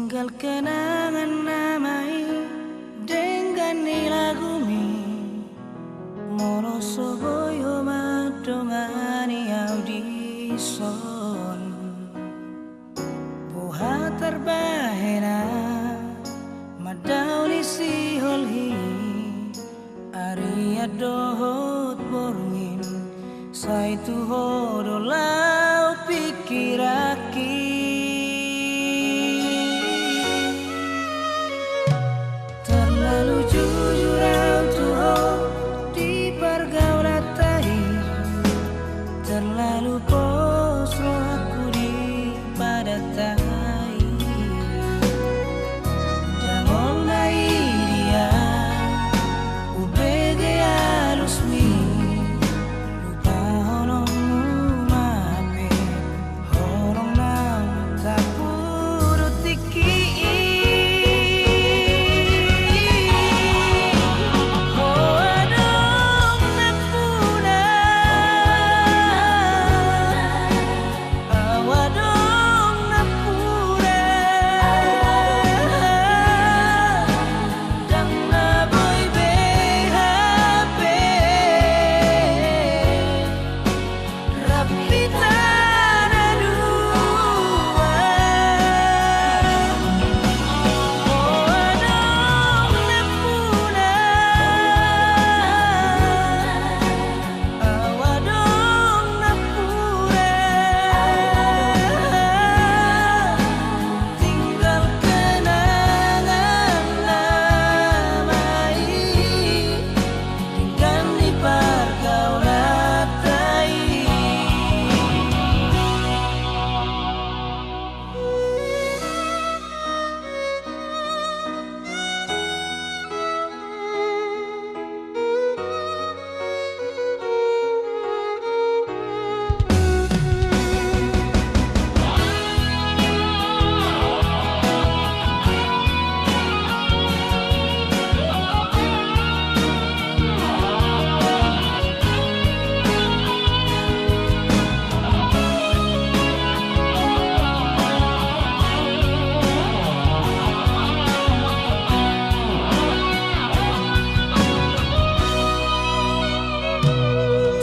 Tinggal kenangan namai dengan nilagumi Moro soboyo madongani audison Puha terbahena madauli si holhi Aria dohot borungin Saitu hodolau pikiraki Terlalu jujur autuho di pergaulan tahi Terlalu posro aku di pada tahi Jangan nai dia ubege alusmi Lupa honongmu mape Honong nau tak purutiki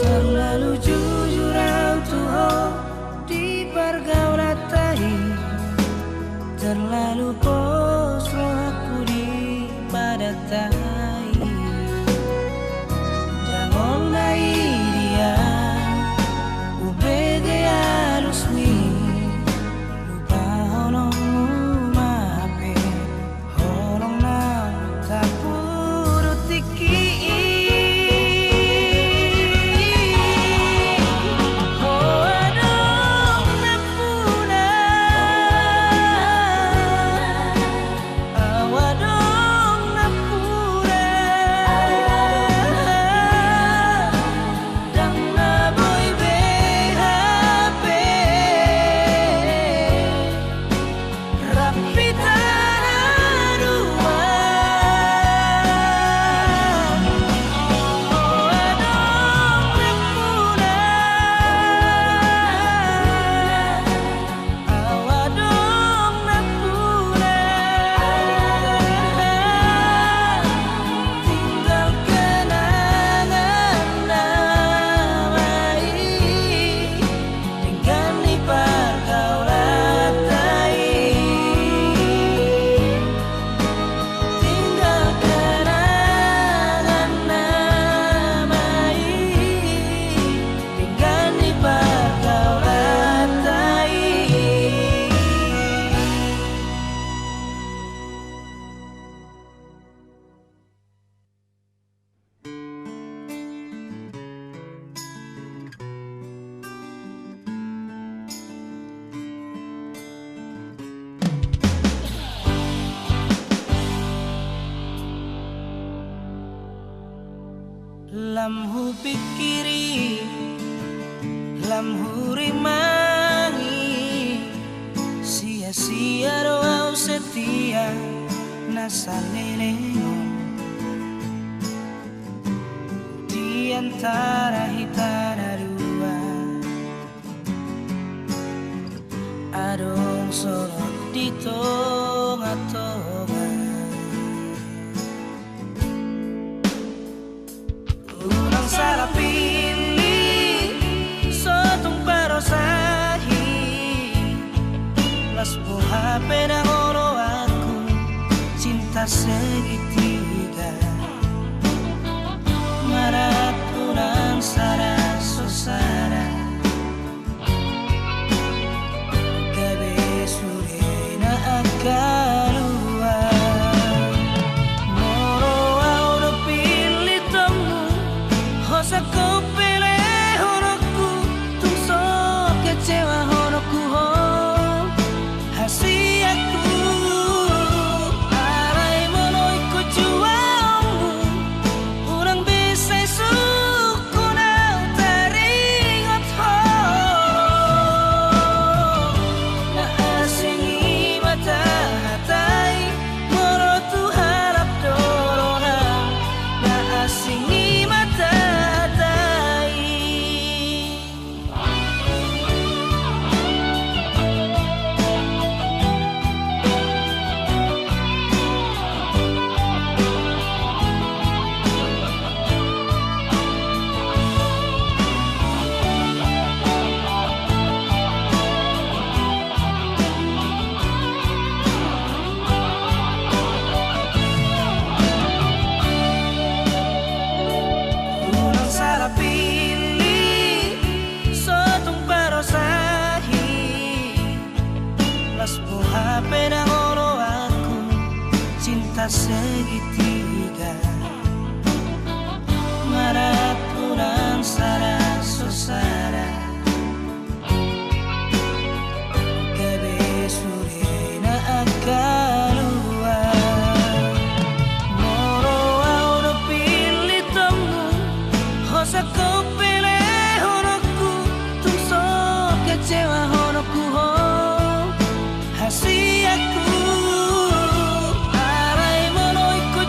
Terlalu jujur autuho di pergaulan tahi Terlalu posro aku di pada tahi Jangan nai dia ubege alusmi Lupa honongmu mape Honong nau tak purutiki Lamhu pikiri, lamhu rimangi Sia-sia doa setia nasaleleno Di antara hitana dua Adong sorot di tong matoba urang salah pilih sotong parosahi las buha pedangoro aku cinta segitiga marat urang sara sosara gabe surena akalua moro audo pilih temu hosa ko pele horoku tung so kecewa horoku ho hasi aku arai monoi ko juamu urang bisa suku nau teringat ho na asingi mata hatai moro tu harap dorona na asingi mata hatai urang salah pilih sotong parosahi las buha pedangoro aku cinta segitiga marat urang sara sosara gabe surena akalua moro audo pilih temu hosa ko pele horoku tung so kecewa horoku ho hasi aku arai monoi ko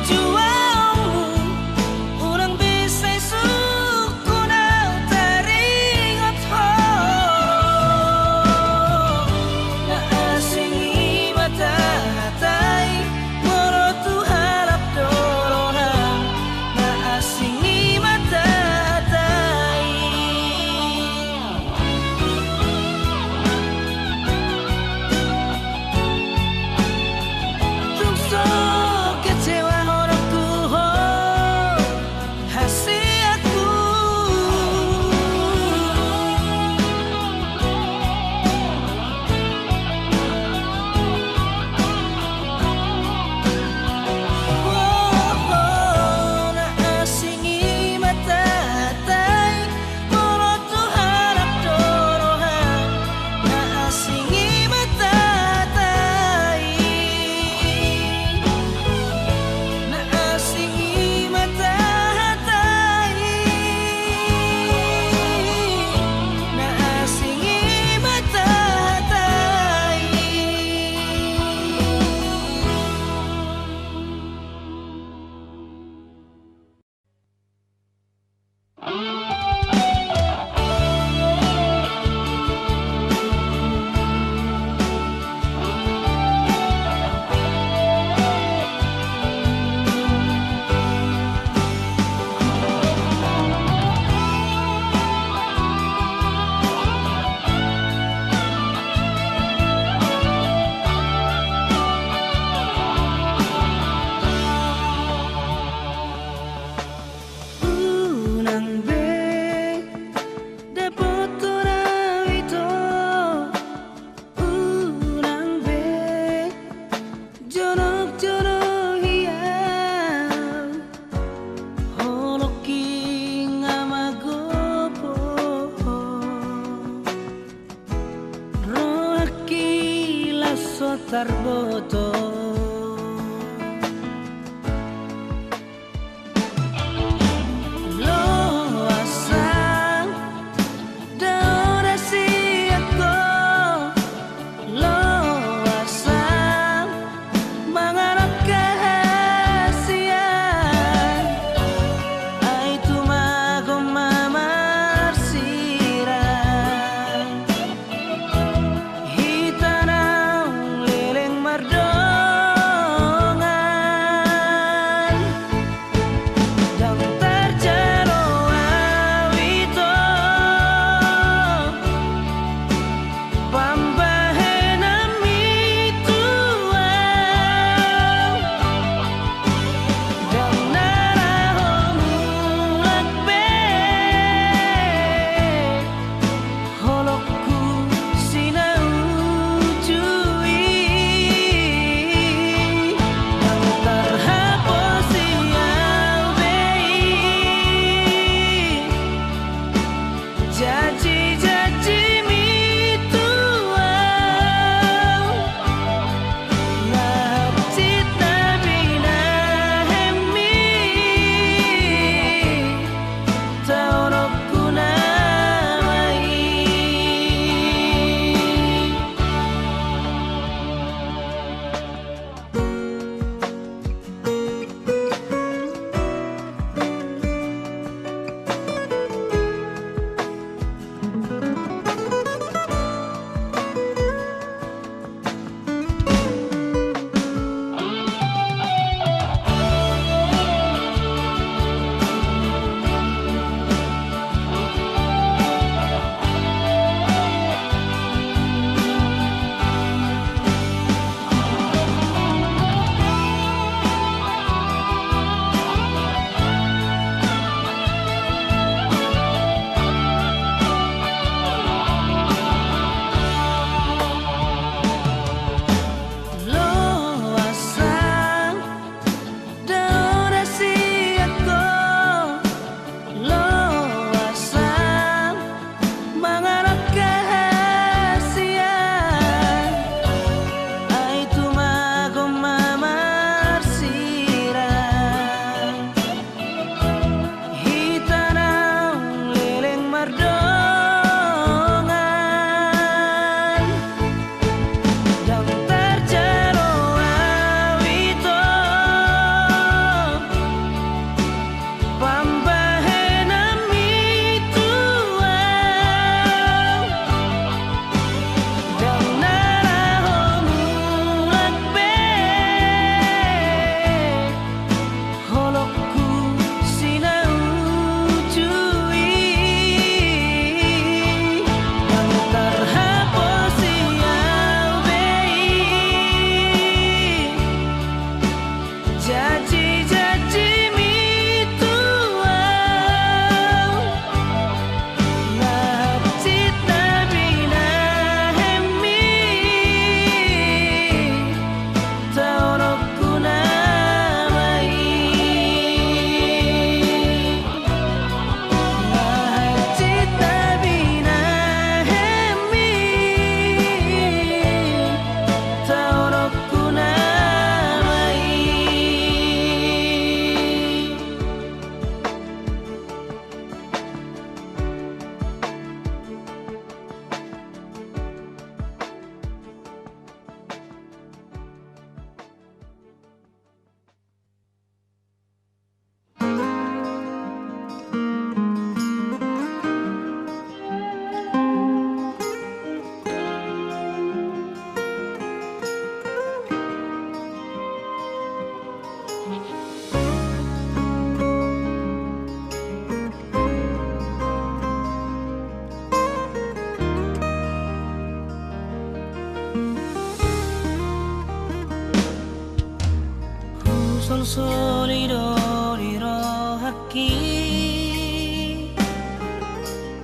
Son solidoriro haki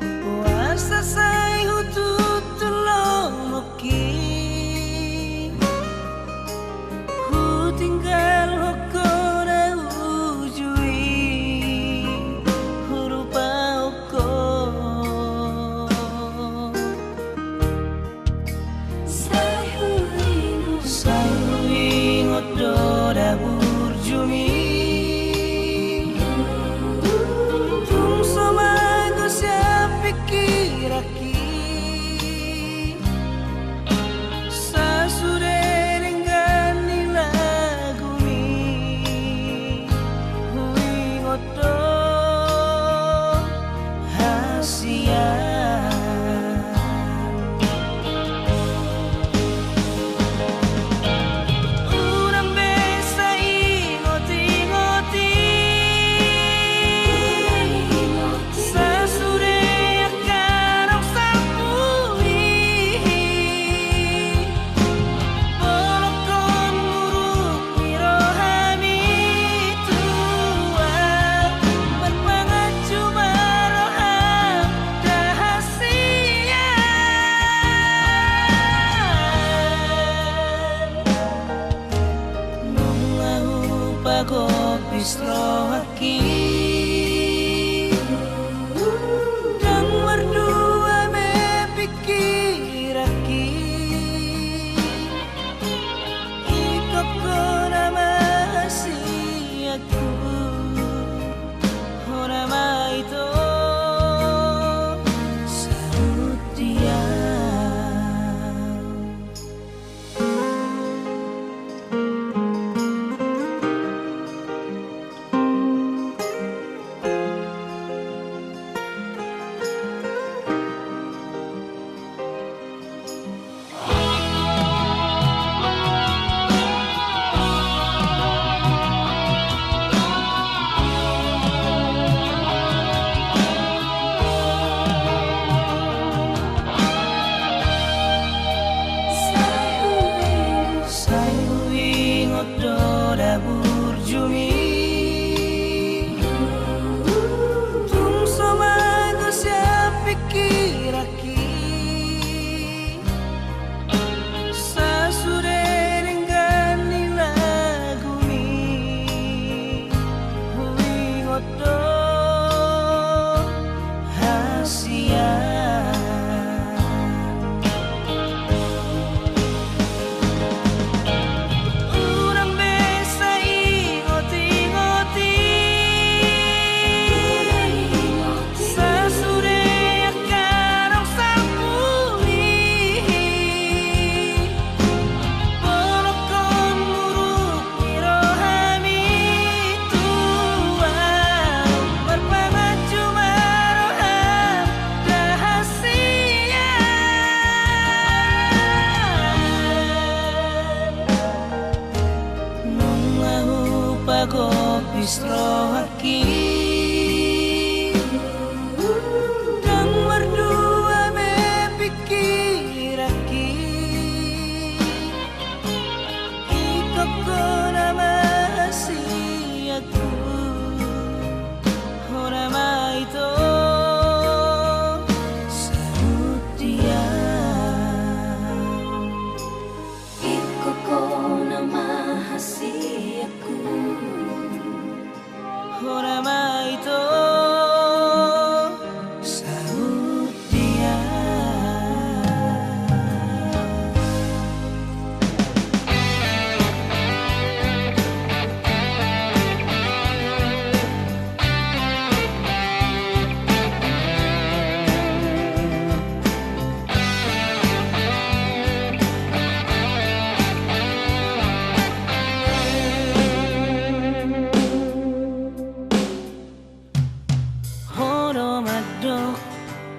Puasa say hutut tulong moki Ku tinggal hoko na ujui Hurupa hoko Say huingot do da burjumi Tung somago siya pikir aki Sa surerenggan nilagumi Huingot do hasian Urang besa ingoti-ngoti Sa sure akarong sapui Polokon muruk mirohami tua Berpangacu maroham dahasian Nungahu pagopis rohaki Dan berdua mepikir aki Ikoko nama hasiatku Honama itu sarut dia Sayu ingot do da burjumi Tung somago siya pikir aki Sa surerenggan nilagumi Huingot do hasian Urang besa ingoti-ngoti Sa sure akarong sapui Polokon muruk mirohami tua Berpangacu maroham dahasian Nungahu pagopis rohaki Dan berdua mepikir aki Ikoko nama hasiatku Honama itu sarut dia Ikoko nama hasiatku Honama itu sarut dia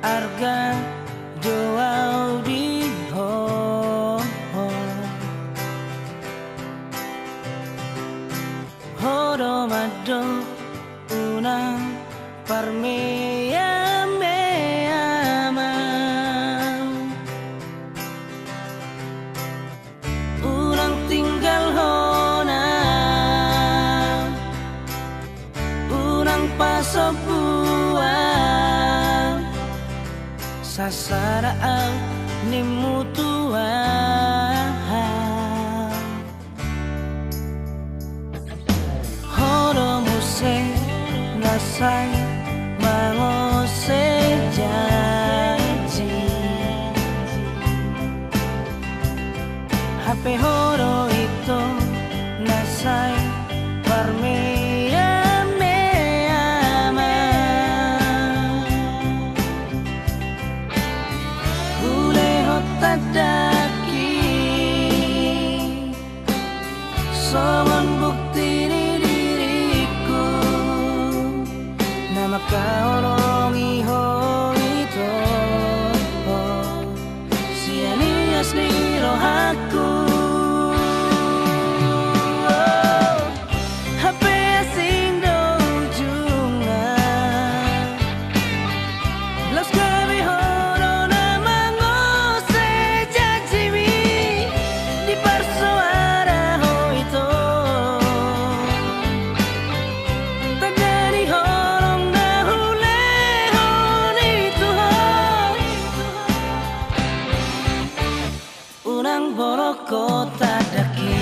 arga doa di ho Horomaddo una parmea meama Urang tinggal hona nasaraan ni mutuan horo muse nasai mangose janji HP horo itu nasai parmea meama ule hotadaki somon bukti ni diriku nama kaolong iho itu sia-nia asli rohaku unang boroko tadaki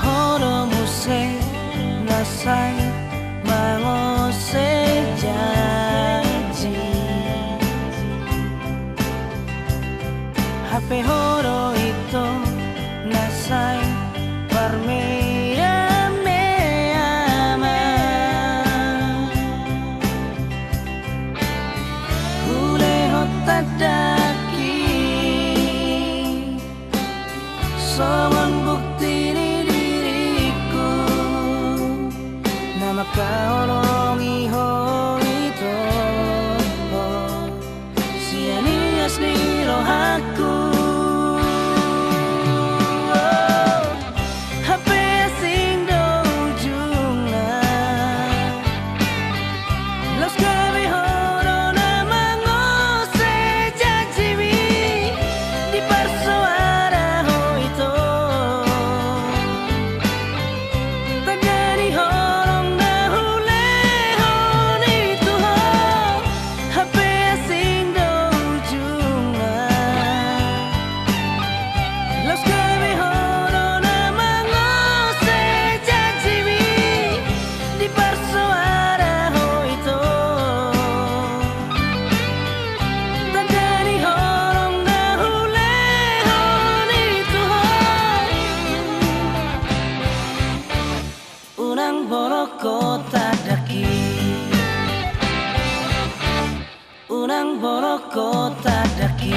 horo muse nasai mangose janji HP horo itu nasai parmea meama ule hotadaki somon bukti ni diriku nama kaolong iho itu sia-nia asli rohaku HP asing do ujungna los kami horo nama ngose janjiwi di persuara ho itu tagani horong dahule hon itu ho HP asing do ujungna los kami horo nama ngose janjiwi di persuara ho itu tagani horong dahule hon itu ho unang boroko tadaki unang boroko tadaki